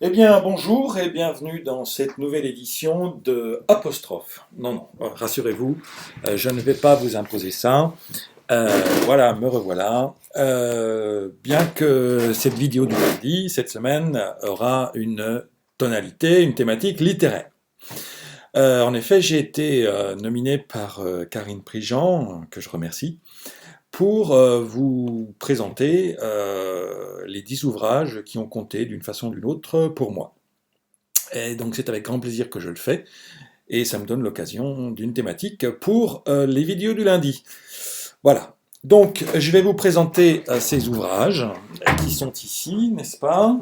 Eh bien, bonjour et bienvenue dans cette nouvelle édition de Apostrophe. Non, non, rassurez-vous, je ne vais pas vous imposer ça. Voilà, me revoilà. Bien que cette vidéo du lundi, cette semaine, aura une tonalité, une thématique littéraire. En effet, j'ai été nominé par Karine Prigent, que je remercie, pour vous présenter les 10 ouvrages qui ont compté d'une façon ou d'une autre pour moi. Et donc c'est avec grand plaisir que je le fais, et ça me donne l'occasion d'une thématique pour les vidéos du lundi. Voilà. Donc je vais vous présenter ces ouvrages qui sont ici, n'est-ce pas?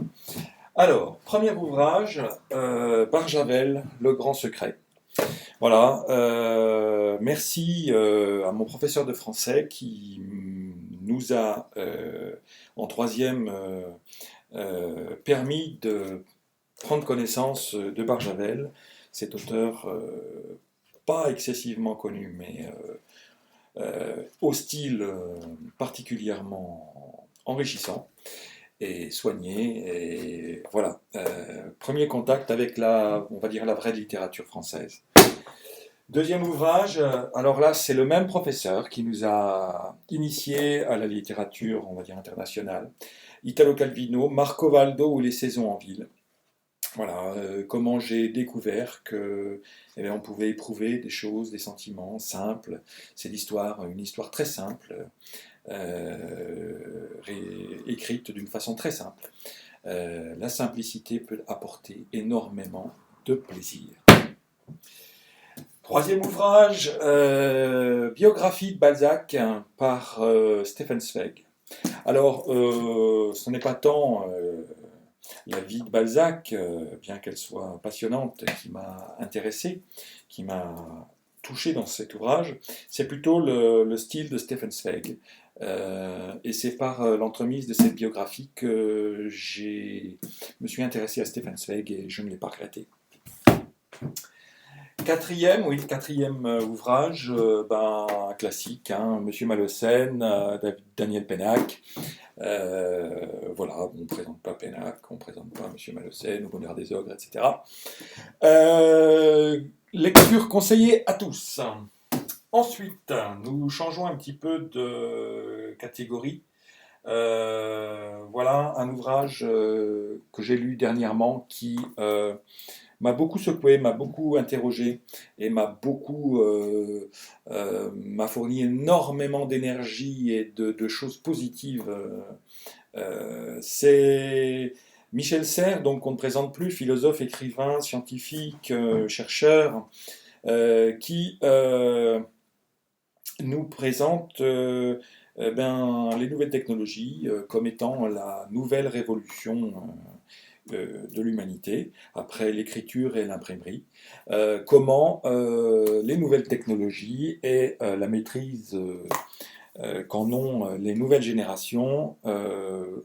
Alors, premier ouvrage, Barjavel, Le Grand Secret. Voilà. Merci à mon professeur de français qui nous a, en troisième, permis de prendre connaissance de Barjavel, cet auteur pas excessivement connu, mais au style particulièrement enrichissant et soigné. Et voilà, premier contact avec on va dire, la vraie littérature française. Deuxième ouvrage, alors là, c'est le même professeur qui nous a initiés à la littérature, on va dire, internationale. Italo Calvino, Marco Valdo ou Les saisons en ville. Voilà, comment j'ai découvert que on pouvait éprouver des choses, des sentiments simples. C'est une histoire très simple, écrite d'une façon très simple. La simplicité peut apporter énormément de plaisir. Troisième ouvrage, biographie de Balzac par Stefan Zweig. Alors, ce n'est pas tant la vie de Balzac, bien qu'elle soit passionnante, qui m'a intéressé, qui m'a touché dans cet ouvrage, c'est plutôt le style de Stefan Zweig. Et c'est par l'entremise de cette biographie que me suis intéressé à Stefan Zweig et je ne l'ai pas regretté. Quatrième ouvrage, un classique, hein, Monsieur Malocène, Daniel Pennac. Voilà, on ne présente pas Pennac, on ne présente pas Monsieur Malocène, au Bonheur des Ogres, etc. Lecture conseillée à tous. Ensuite, nous changeons un petit peu de catégorie. Voilà un ouvrage que j'ai lu dernièrement qui m'a beaucoup secoué, m'a beaucoup interrogé et m'a fourni énormément d'énergie et de choses positives. C'est Michel Serres, donc qu'on ne présente plus, philosophe, écrivain, scientifique, chercheur, qui nous présente les nouvelles technologies comme étant la nouvelle révolution de l'humanité, après l'écriture et l'imprimerie, comment les nouvelles technologies et la maîtrise qu'en ont les nouvelles générations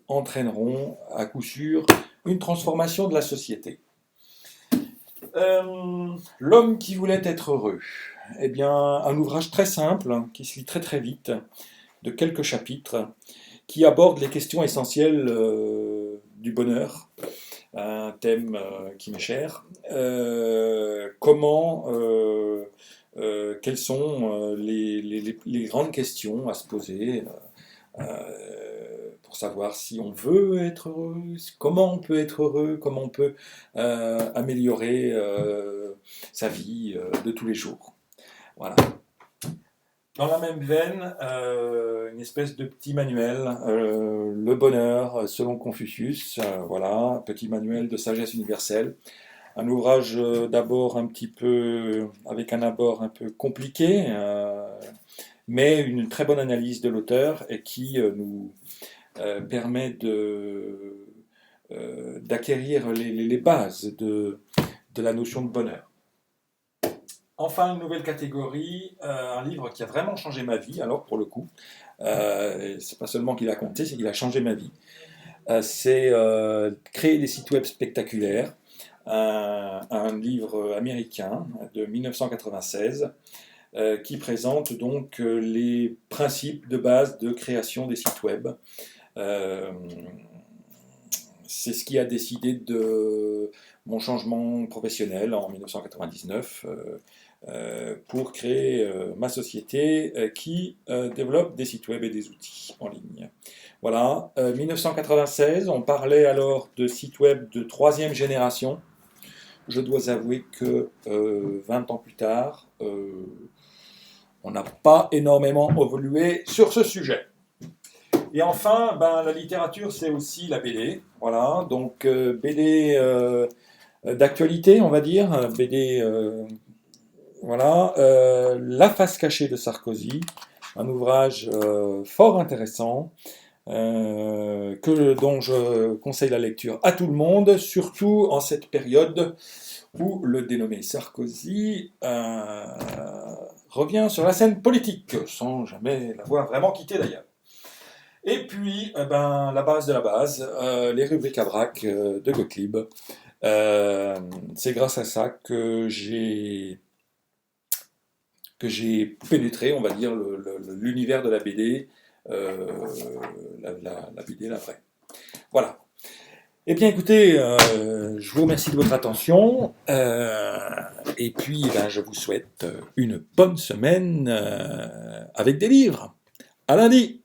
entraîneront à coup sûr une transformation de la société. L'homme qui voulait être heureux. Eh bien, un ouvrage très simple, qui se lit très très vite, de quelques chapitres, qui aborde les questions essentielles du bonheur, un thème qui m'est cher. Quelles sont les grandes questions à se poser pour savoir si on veut être heureux, comment on peut être heureux, comment on peut améliorer sa vie de tous les jours. Voilà. Dans la même veine, une espèce de petit manuel, Le bonheur selon Confucius, voilà, petit manuel de sagesse universelle. Un ouvrage d'abord avec un abord un peu compliqué, mais une très bonne analyse de l'auteur et qui nous permet d'acquérir les bases de la notion de bonheur. Enfin, une nouvelle catégorie, un livre qui a vraiment changé ma vie, alors pour le coup, c'est pas seulement qu'il a compté, c'est qu'il a changé ma vie. C'est Créer des sites web spectaculaires, un livre américain de 1996 qui présente donc les principes de base de création des sites web. C'est ce qui a décidé de mon changement professionnel en 1999 pour créer ma société qui développe des sites web et des outils en ligne. Voilà, 1996, on parlait alors de sites web de troisième génération. Je dois avouer que 20 ans plus tard, on n'a pas énormément évolué sur ce sujet. Et enfin, la littérature, c'est aussi la BD. Voilà, donc BD d'actualité, on va dire. BD, voilà. La face cachée de Sarkozy, un ouvrage fort intéressant, dont je conseille la lecture à tout le monde, surtout en cette période où le dénommé Sarkozy revient sur la scène politique, sans jamais l'avoir vraiment quitté d'ailleurs. Et puis, la base de la base, les rubriques à braque de Gottlieb. C'est grâce à ça que j'ai pénétré, on va dire, l'univers de la BD, la BD, la vraie. Voilà. Eh bien, écoutez, je vous remercie de votre attention, et puis je vous souhaite une bonne semaine avec des livres. À lundi!